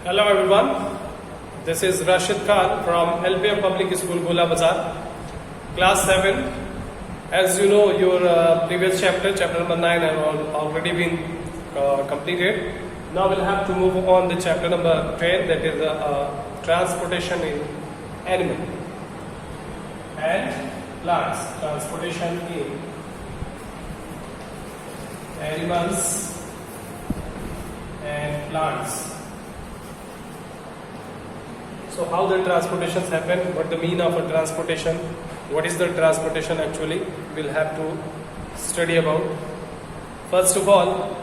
Hello everyone, this is Rashid Khan from LPM Public School, Gola Bazar, Class 7. As you know, your previous chapter number 9 have already been completed. Now we'll have to move on to chapter number 10, that is transportation in animal and plants. Transportation in animals and plants. So how the transportations happen, what the mean of a transportation, what is the transportation actually, we'll have to study about. First of all,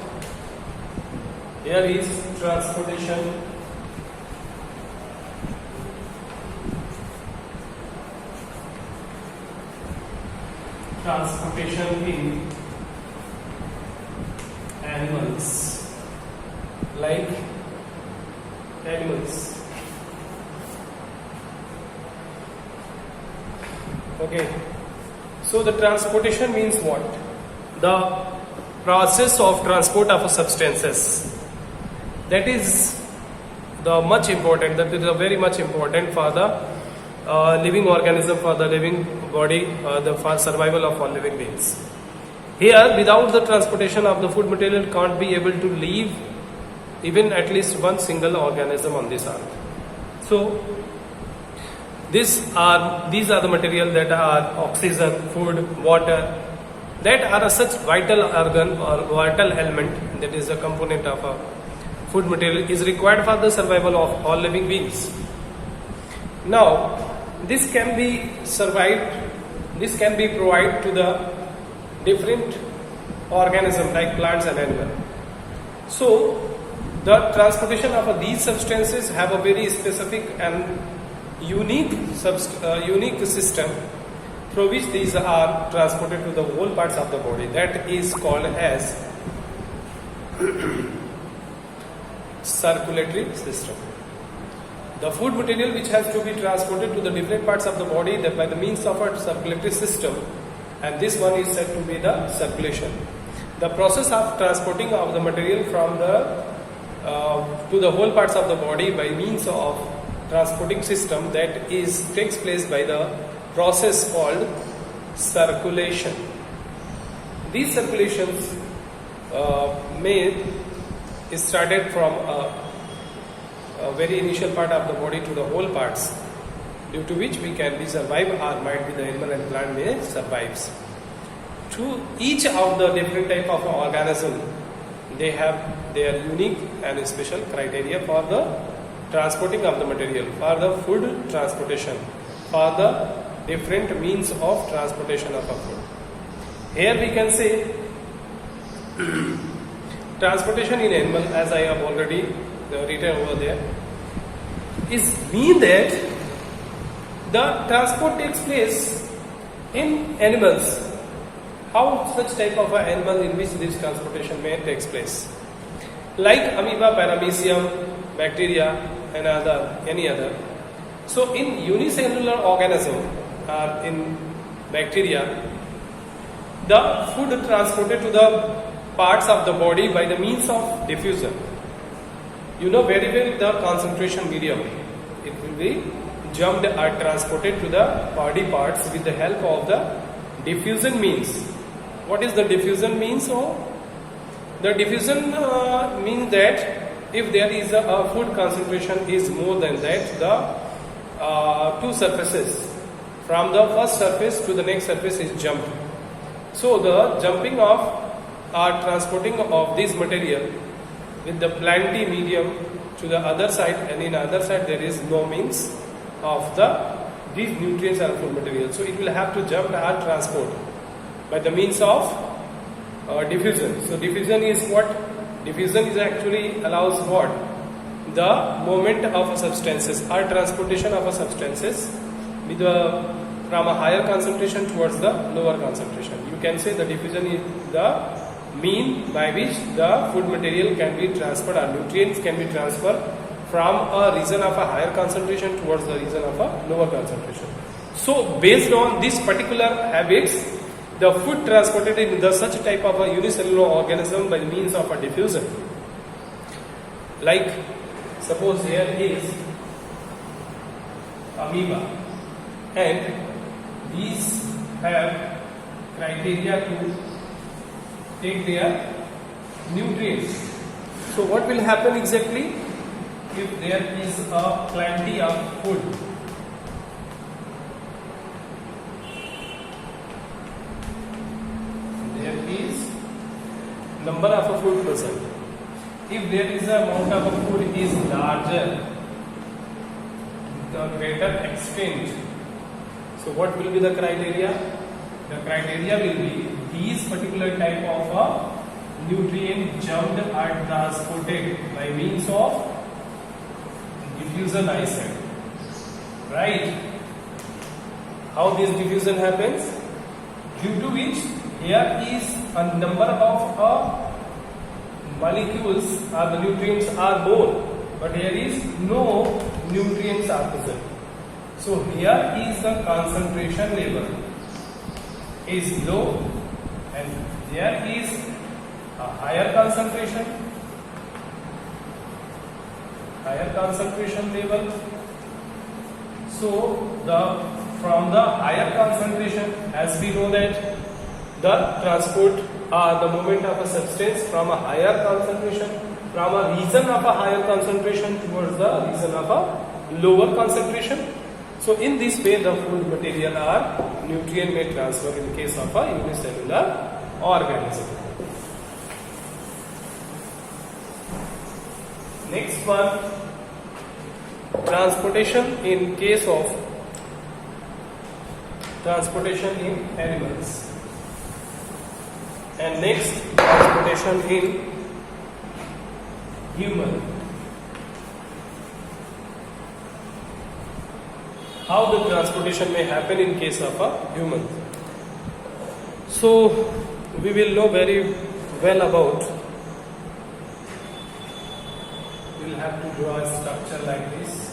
here is transportation. Transportation in animals, like animals. Okay, so the transportation means what? The process of transport of substances. That is the much important, that is very much important for the living organism, for the living body, for survival of all living beings. Here, without the transportation of the food material, can't be able to live even at least one single organism on this earth. So, these are the material that are oxygen, food, water, that are such vital organ or vital element, that is a component of a food material, is required for the survival of all living beings. Now, this can be provided to the different organisms like plants and animals. So, the transportation of these substances have a very specific and unique system through which these are transported to the whole parts of the body. That is called as circulatory system. The food material which has to be transported to the different parts of the body that by the means of a circulatory system, and this one is said to be the circulation. The process of transporting of the material from the to the whole parts of the body by means of transporting system, that takes place by the process called circulation. These circulations is started from a very initial part of the body to the whole parts, due to which we can be survive or might be the animal and plant may survives. To each of the different type of organism, they have their unique and special criteria for the transporting of the material, for the food transportation, for the different means of transportation of a food. Here we can say transportation in animal, as I have already written over there, is mean that the transport takes place in animals. How such type of an animal in which this transportation may takes place? Like amoeba, paramecium, bacteria, and any other. So in unicellular organism or in bacteria, the food is transported to the parts of the body by the means of diffusion. You know very well the concentration medium. It will be jumped or transported to the body parts with the help of the diffusion means. What is the diffusion means? So, the diffusion means that if there is a food concentration is more than that, the two surfaces from the first surface to the next surface is jumped. So the jumping of or transporting of this material with the plenty medium to the other side, and in other side there is no means of these nutrients or food material. So it will have to jump or transport by the means of diffusion. So diffusion is what? Diffusion is actually allows what? The movement of substances or transportation of substances with from a higher concentration towards the lower concentration. You can say the diffusion is the mean by which the food material can be transferred or nutrients can be transferred from a region of a higher concentration towards the region of a lower concentration. So based on these particular habits, the food transported in such type of a unicellular organism by means of a diffusion. Like suppose here is amoeba, and these have criteria to take their nutrients. So what will happen exactly if there is a plenty of food? There is number of a food present. If there is a amount of a food is larger, the greater extent. So what will be the criteria? The criteria will be these particular type of a nutrient jumped are transported by means of diffusion, I said. Right? How this diffusion happens? Due to which here is a number of molecules or the nutrients are more, but here is no nutrients are present. So here is the concentration level is low, and there is a higher concentration level. So from the higher concentration, as we know that the transport the movement of a substance from a higher concentration, from a region of a higher concentration towards the region of a lower concentration. So in this way the food material or nutrient may transfer in case of a unicellular organism. Next one, transportation in case of transportation in animals. And next, transportation in human. How the transportation may happen in case of a human. So we will know very well about. We will have to draw a structure like this.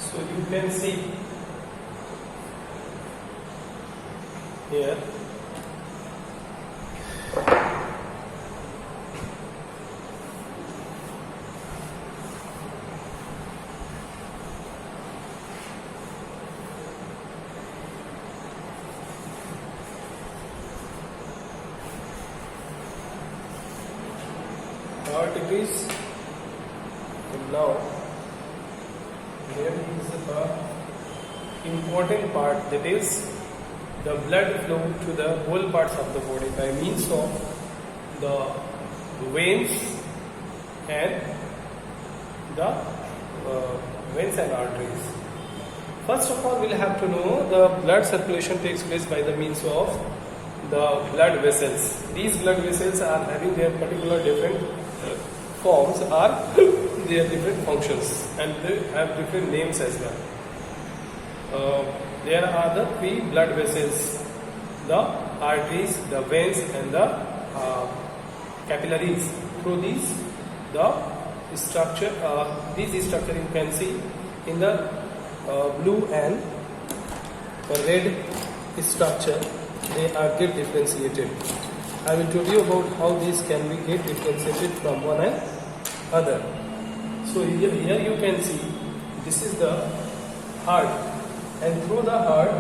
So you can see here what it is. And now there is a important part, that is the blood flow to the whole parts of the body by means of the veins and the veins and arteries. First of all, we'll have to know the blood circulation takes place by the means of the blood vessels. These blood vessels are having their particular different forms or their different functions, and they have different names as well. There are the three blood vessels: the arteries, the veins, and the capillaries. Through these, these structure you can see in the blue and red structure, they are get differentiated. I will tell you about how these can be get differentiated from one another. So here you can see this is the heart, and through the heart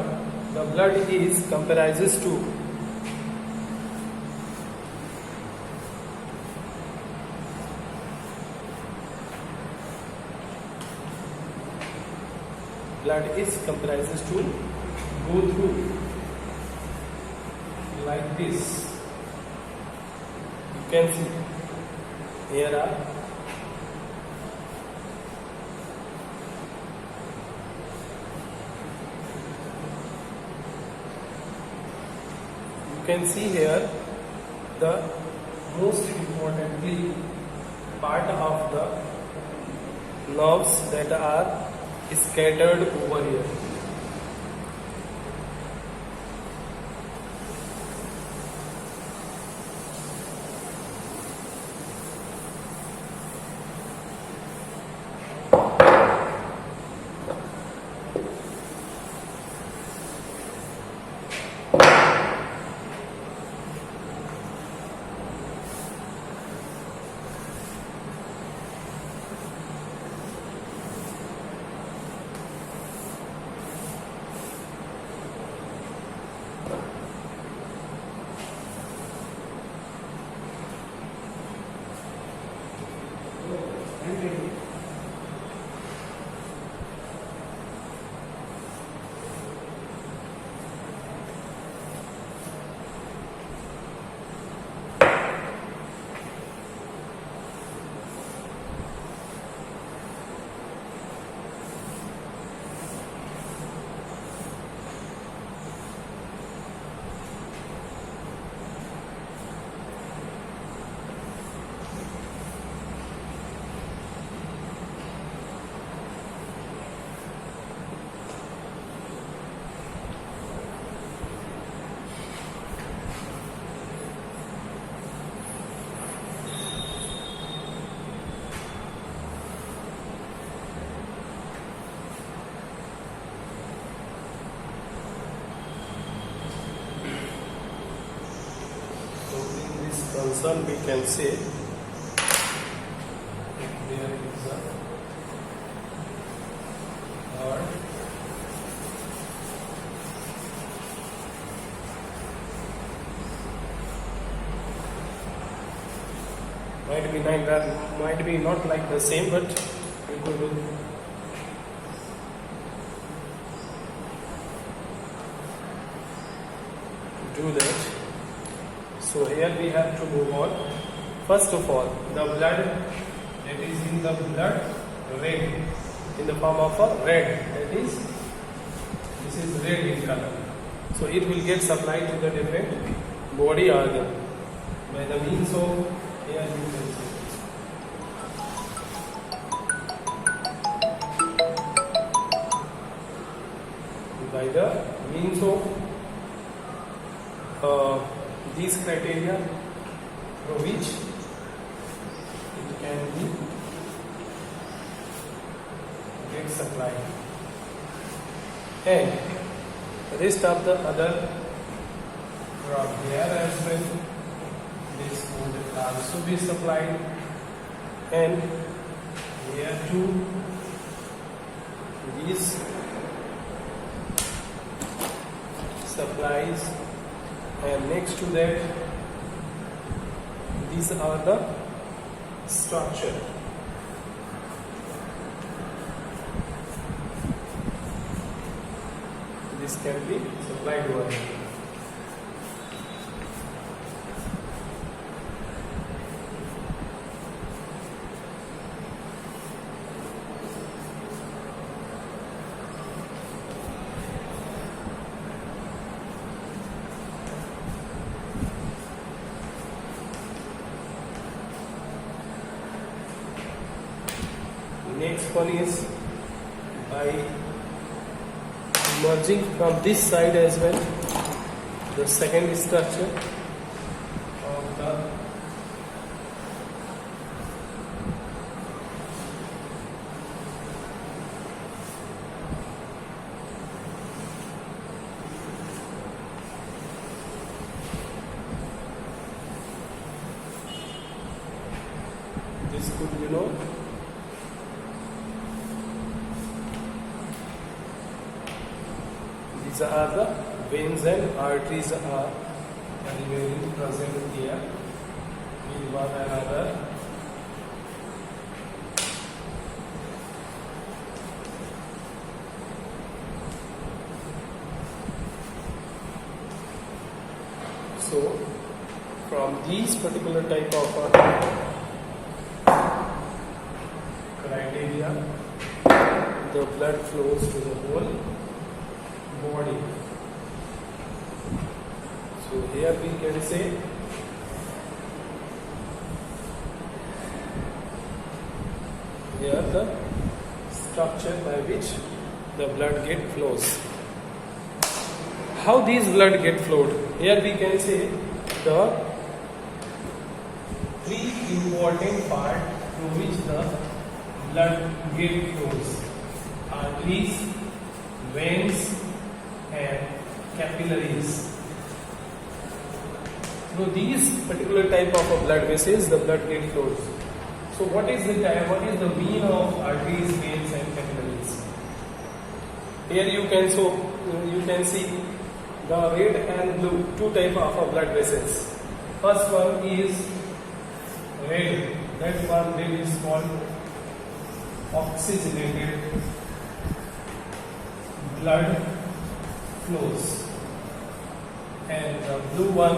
the blood is comprises to go through like this. You can see here are you can see here the most importantly part of the nerves that are scattered over here. Concern, we can say there is a heart, might be not like the same, but we could do that. So here we have to move on. First of all, the blood that is in the blood red, in the form of a red, that is, this is red in color. So it will get supplied to the different body organ by the means of, here you can see, by the means of these criteria through which it can be get supplied, and rest of the other from here as well, this would also be supplied, and here too these supplies, and next to that these are the structure. This can be supplied over here. Next one is by merging from this side as well, the second structure of the this could, these are the veins and arteries are remaining present here with one another. So from these particular type of criteria, the blood flows to the whole body. So here we can say here the structure by which the blood get flows. How these blood get flowed? Here we can say the three important part through which the blood get flows: arteries, veins, and capillaries. Through these particular type of blood vessels, the blood get flows. So what is the mean of arteries, veins, and capillaries? Here you can see the red and blue, two type of blood vessels. First one is red. That one red is called oxygenated blood flows, and the blue one,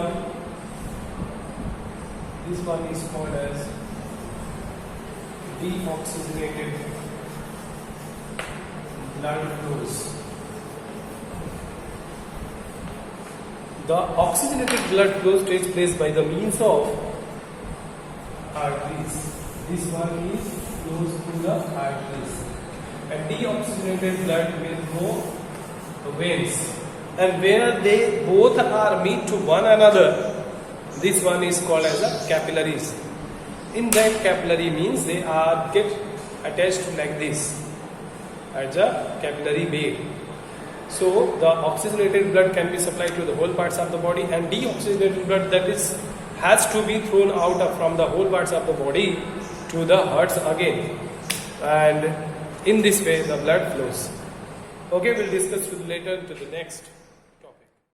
this one is called as deoxygenated blood flows. The oxygenated blood flows takes place by the means of arteries. This one is flows through the arteries, and deoxygenated blood will go to veins, and where they both are meet to one another, this one is called as the capillaries. In that, capillary means they are get attached like this as a capillary bed. So the oxygenated blood can be supplied to the whole parts of the body, and deoxygenated blood has to be thrown out from the whole parts of the body to the hearts again, and in this way the blood flows. Okay, we'll discuss later to the next.